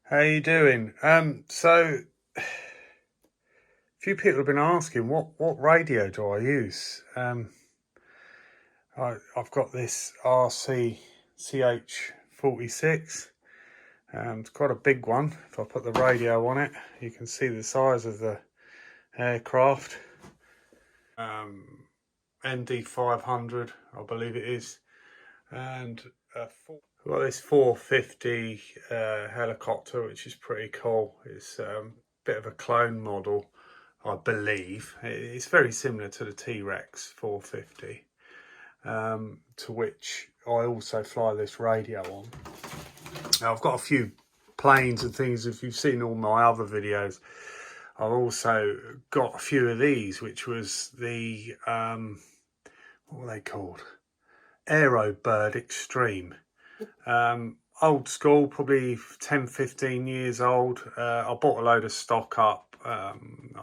How you doing? So a few people have been asking what radio do I use? I've got this RC CH46. It's quite a big one. If I put the radio on it, you can see the size of the aircraft. MD500, I believe it is, and I've got this 450 helicopter, which is pretty cool. It's a bit of a clone model, I believe. It's very similar to the T-Rex 450, to which I also fly this radio on. Now, I've got a few planes and things. If you've seen all my other videos, I've also got a few of these, which was the what were they called? Aerobird Extreme. Old school, probably 10-15 years old. I bought a load of stock up. I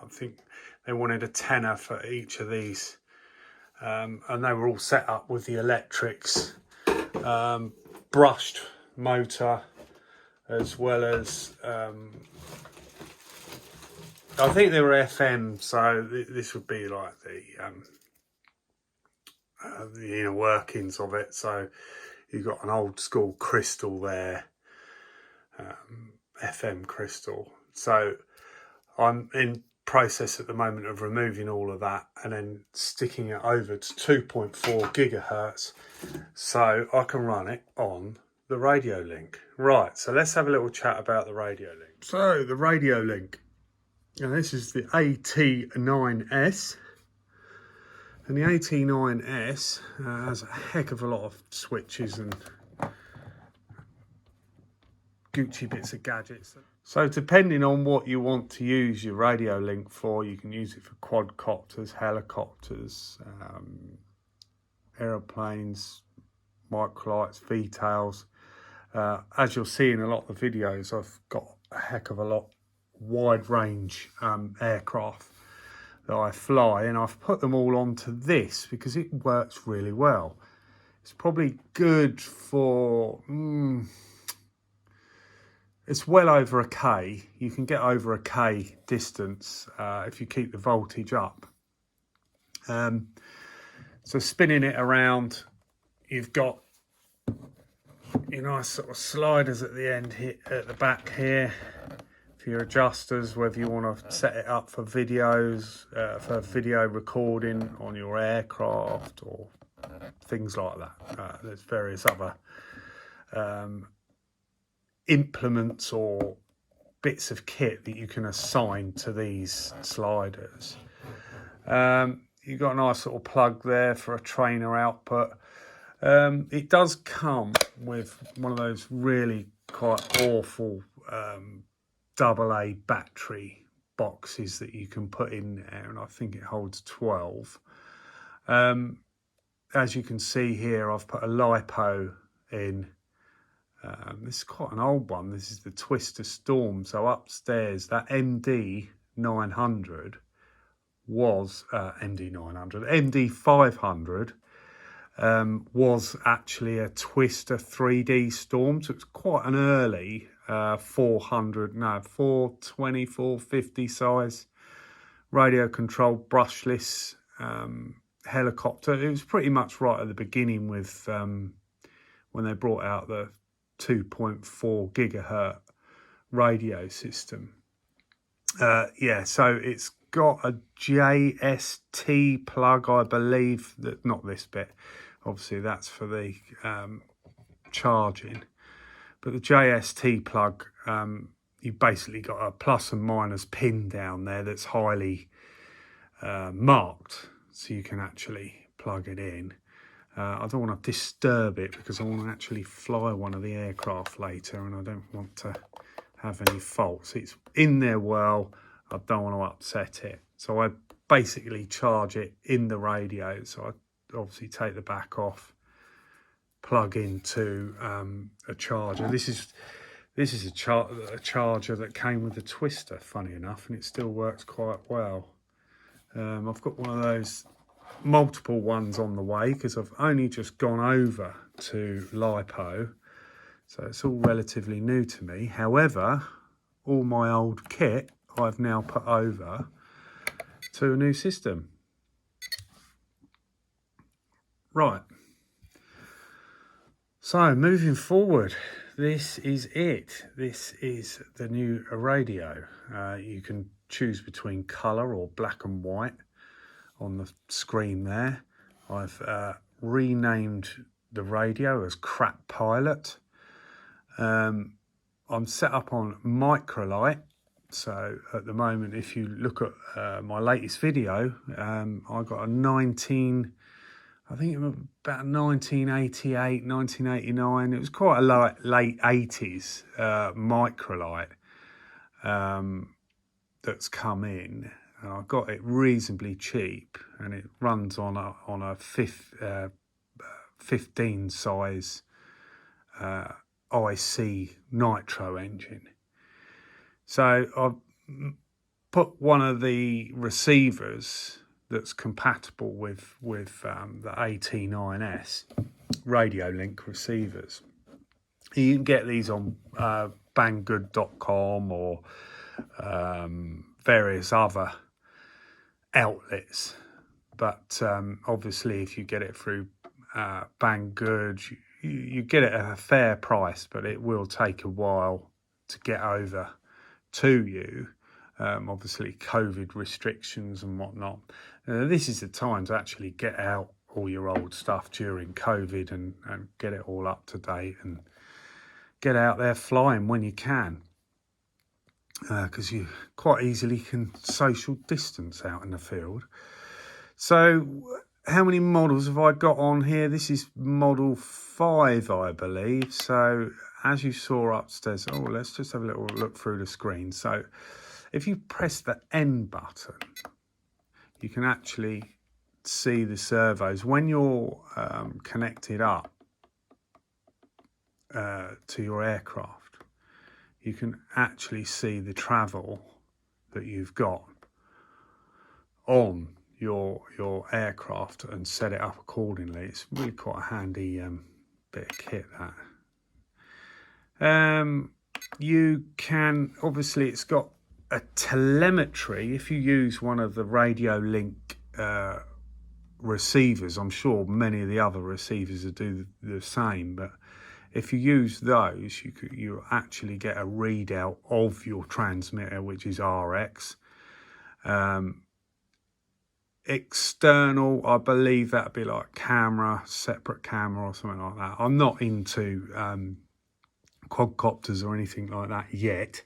think they wanted a tenner for each of these, and they were all set up with the electrics, brushed motor, as well as I think they were FM, so this would be like the inner workings of it. So you've got an old school crystal there, FM crystal. So I'm in process at the moment of removing all of that and then sticking it over to 2.4 gigahertz so I can run it on the RadioLink. Right, so let's have a little chat about the RadioLink. So the RadioLink, and this is the AT9S. And the AT9S has a heck of a lot of switches and Gucci bits of gadgets. So depending on what you want to use your RadioLink for, you can use it for quadcopters, helicopters, aeroplanes, microlights, V-tails. As you'll see in a lot of the videos, I've got a heck of a lot wide range aircraft that I fly, and I've put them all onto this because it works really well. It's probably good for it's well over a K. You can get over a K distance if you keep the voltage up. So spinning it around, you've got your nice sort of sliders at the end here, at the back here, for your adjusters, whether you want to set it up for videos, for video recording on your aircraft or things like that. There's various other implements or bits of kit that you can assign to these sliders. You've got a nice little plug there for a trainer output. It does come with one of those really quite awful AA battery boxes that you can put in there, and I think it holds 12. As you can see here, I've put a LiPo in. This is quite an old one. This is the Twister Storm. So upstairs, that MD900 was MD500 was actually a Twister 3D Storm. So it's quite an early 420, 450 size radio controlled brushless helicopter. It was pretty much right at the beginning with when they brought out the 2.4 gigahertz radio system. Yeah, so it's got a JST plug, I believe. That not this bit, obviously that's for the charging, but the JST plug, you've basically got a plus and minus pin down there that's highly marked, so you can actually plug it in. I don't want to disturb it because I want to actually fly one of the aircraft later, and I don't want to have any faults. It's in there well, I don't want to upset it. So I basically charge it in the radio. So I obviously take the back off, plug into a charger. This is a charger that came with the Twister, funny enough, and it still works quite well. I've got one of those multiple ones on the way because I've only just gone over to LiPo. So it's all relatively new to me. However, all my old kit I've now put over to a new system. Right. So moving forward, this is it. This is the new radio. You can choose between colour or black and white on the screen there. I've renamed the radio as Crap Pilot. I'm set up on microlight. So at the moment, if you look at my latest video, I got a I think it was about 1988, 1989. It was quite a late 80s microlight that's come in, and I got it reasonably cheap, and it runs on a 15 size IC nitro engine. So I've put one of the receivers that's compatible with the AT9S RadioLink receivers. You can get these on banggood.com or various other outlets, but obviously if you get it through Banggood, you get it at a fair price, but it will take a while to get over to you. Obviously COVID restrictions and whatnot. This is the time to actually get out all your old stuff during COVID and get it all up to date and get out there flying when you can, because you quite easily can social distance out in the field. So how many models have I got on here? This is model 5, I believe. So as you saw upstairs, let's just have a little look through the screen. So if you press the N button, you can actually see the servos. When you're connected up to your aircraft, you can actually see the travel that you've got on your aircraft and set it up accordingly. It's really quite a handy bit of kit, that. You can, obviously it's got a telemetry. If you use one of the RadioLink receivers, I'm sure many of the other receivers will do the same, but if you use those, you actually get a readout of your transmitter, which is RX. External, I believe that'd be like separate camera or something like that. I'm not into quadcopters or anything like that yet.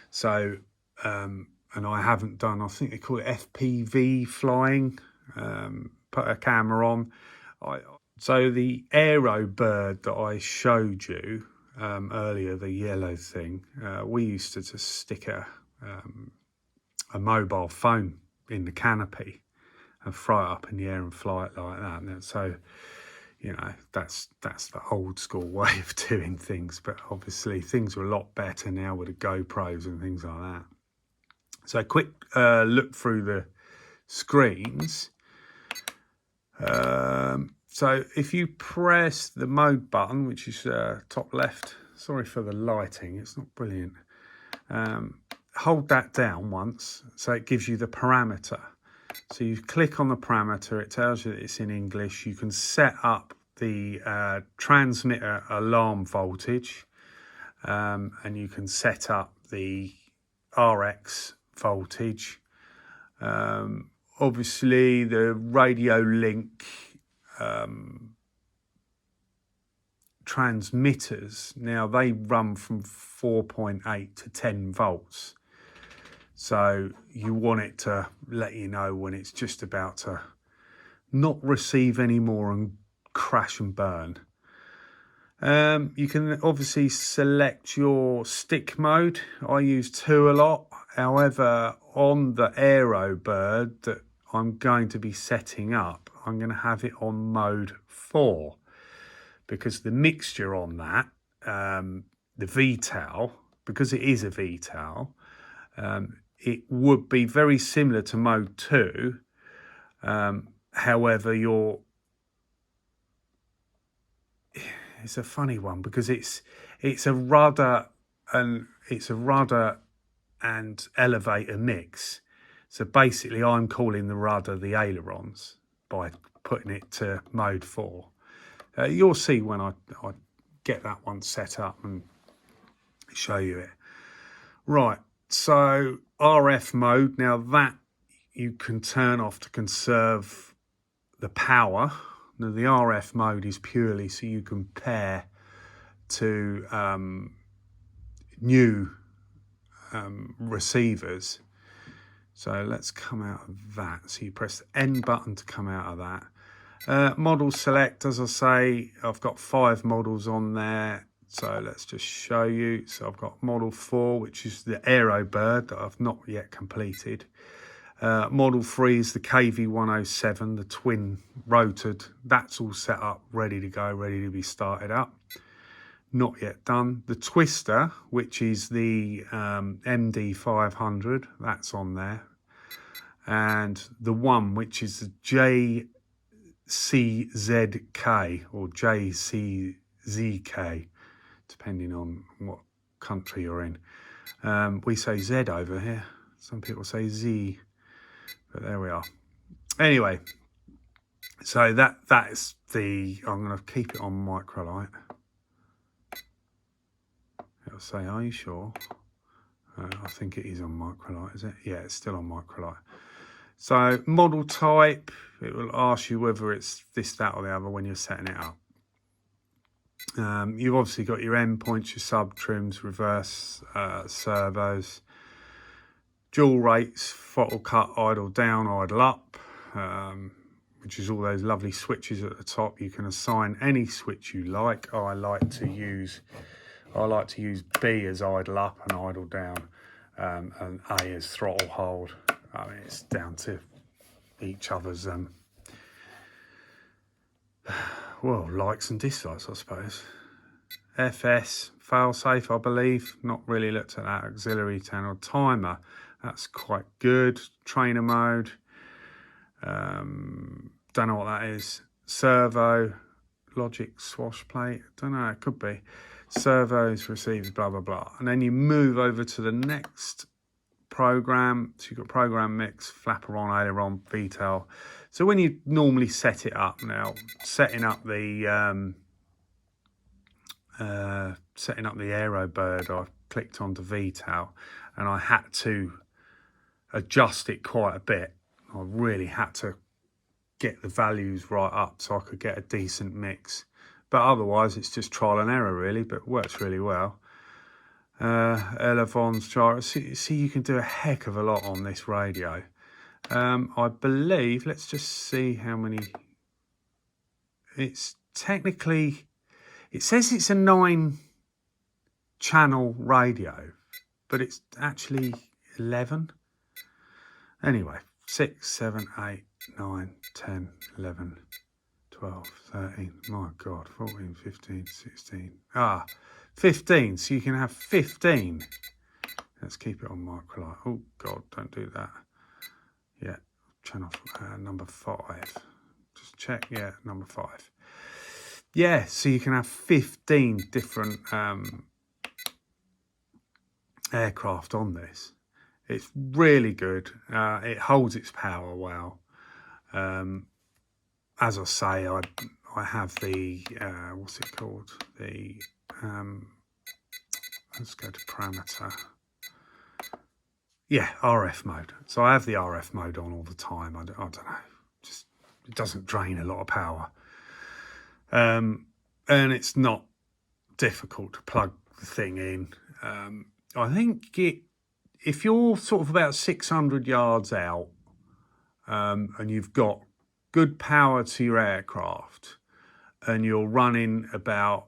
So, and I haven't done, I think they call it FPV flying, put a camera on. So the Aero Bird that I showed you earlier, the yellow thing, we used to just stick a mobile phone in the canopy and fly it up in the air and fly it like that. And so, you know, that's the old school way of doing things. But obviously things are a lot better now with the GoPros and things like that. So a quick look through the screens. So if you press the mode button, which is top left, sorry for the lighting, it's not brilliant. Hold that down once, so it gives you the parameter. So you click on the parameter, it tells you that it's in English. You can set up the transmitter alarm voltage, and you do set up the RX voltage. Obviously the RadioLink transmitters, now they run from 4.8 to 10 volts. So you want it to let you know when it's just about to not receive anymore and crash and burn. You can obviously select your stick mode. I use 2 a lot. However, on the Aero Bird that I'm going to be setting up, I'm going to have it on mode 4, because the mixture on that, the VTOL, because it is a VTOL, it would be very similar to mode 2. However, it's a funny one, because it's a rudder and elevator mix. So basically I'm calling the rudder the ailerons by putting it to mode 4. You'll see when I get that one set up and show you it. Right, so RF mode, now that you can turn off to conserve the power. Now the RF mode is purely so you can pair to new receivers. So let's come out of that. So you press the N button to come out of that. Model select, as I say, I've got 5 models on there. So let's just show you. So I've got model 4, which is the Aero Bird that I've not yet completed. Model 3 is the KV107, the twin rotored. That's all set up, ready to go, ready to be started up. Not yet done. The Twister, which is the MD500, that's on there. And the one, which is the JCZK or JCZK, depending on what country you're in. We say Z over here. Some people say Z, but there we are. Anyway, so that's the, I'm going to keep it on microlight. It'll say, are you sure? I think it is on microlight, is it? Yeah, it's still on microlight. So model type, it will ask you whether it's this, that or the other when you're setting it up. You've obviously got your endpoints, your sub trims, reverse servos, dual rates, throttle cut, idle down, idle up, which is all those lovely switches at the top. You can assign any switch you like. I like to use B as idle up and idle down, and A as throttle hold. I mean, it's down to each other's well, likes and dislikes, I suppose. FS, failsafe, I believe. Not really looked at that. Auxiliary channel timer, that's quite good. Trainer mode, don't know what that is. Servo, logic swash plate, don't know, it could be. Servos, receivers, blah, blah, blah. And then you move over to the next program. So you've got program mix, flaperon, aileron, VTEL. So when you normally set it up now, setting up the Aero Bird, I clicked onto VTEL and I had to adjust it quite a bit. I really had to get the values right up so I could get a decent mix. But otherwise, it's just trial and error, really, but it works really well. Elevons, gyros. See, you can do a heck of a lot on this radio. I believe, let's just see how many. It's technically, it says it's a 9-channel radio, but it's actually 11. Anyway, 6, 7, 8, 9, 10, 11. 12, 13, my God, 14, 15, 16. 15. So you can have 15. Let's keep it on microlight. Oh, God, don't do that. Yeah, channel number 5. Just check, yeah, number 5. Yeah, so you can have 15 different aircraft on this. It's really good. It holds its power well. As I say, I have the, what's it called? The, let's go to parameter. Yeah, RF mode. So I have the RF mode on all the time. I don't know, just it doesn't drain a lot of power. And it's not difficult to plug the thing in. I think if you're sort of about 600 yards out and you've got good power to your aircraft and you're running about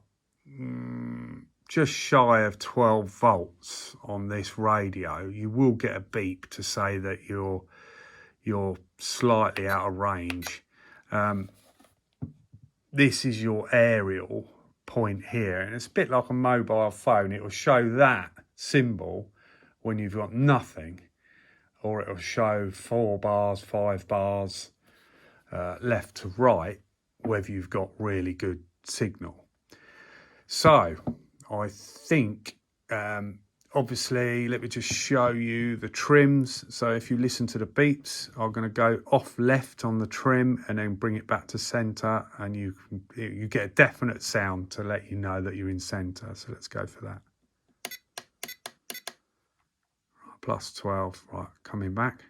just shy of 12 volts on this radio, you will get a beep to say that you're slightly out of range. This is your aerial point here, and it's a bit like a mobile phone. It will show that symbol when you've got nothing, or it will show 4 bars, 5 bars, left to right, whether you've got really good signal. So I think, obviously, let me just show you the trims. So if you listen to the beeps, I'm going to go off left on the trim and then bring it back to center, and you get a definite sound to let you know that you're in center. So let's go for that. Plus 12, right, coming back.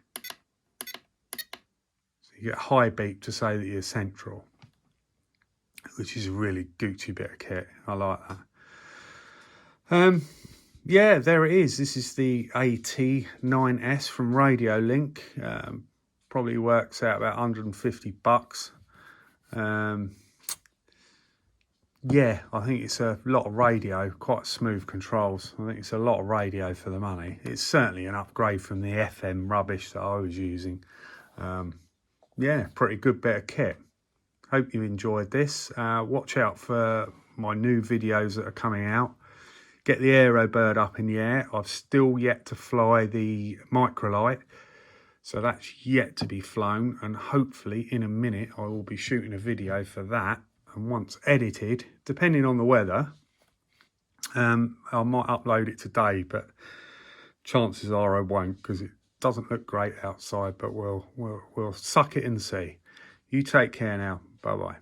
So you get a high beep to say that you're central, which is a really Gucci bit of kit. I like that. Yeah, there it is. This is the AT9S from RadioLink. Probably works out about 150 bucks. Yeah, I think it's a lot of radio, quite smooth controls. I think it's a lot of radio for the money. It's certainly an upgrade from the FM rubbish that I was using. Yeah, pretty good bit of kit. Hope you enjoyed this. Watch out for my new videos that are coming out. Get the Aerobird up in the air. I've still yet to fly the microlight, so that's yet to be flown, and hopefully in a minute I will be shooting a video for that. And once edited, depending on the weather, I might upload it today, but chances are I won't, because it doesn't look great outside. But we'll suck it and see. You take care now. Bye bye.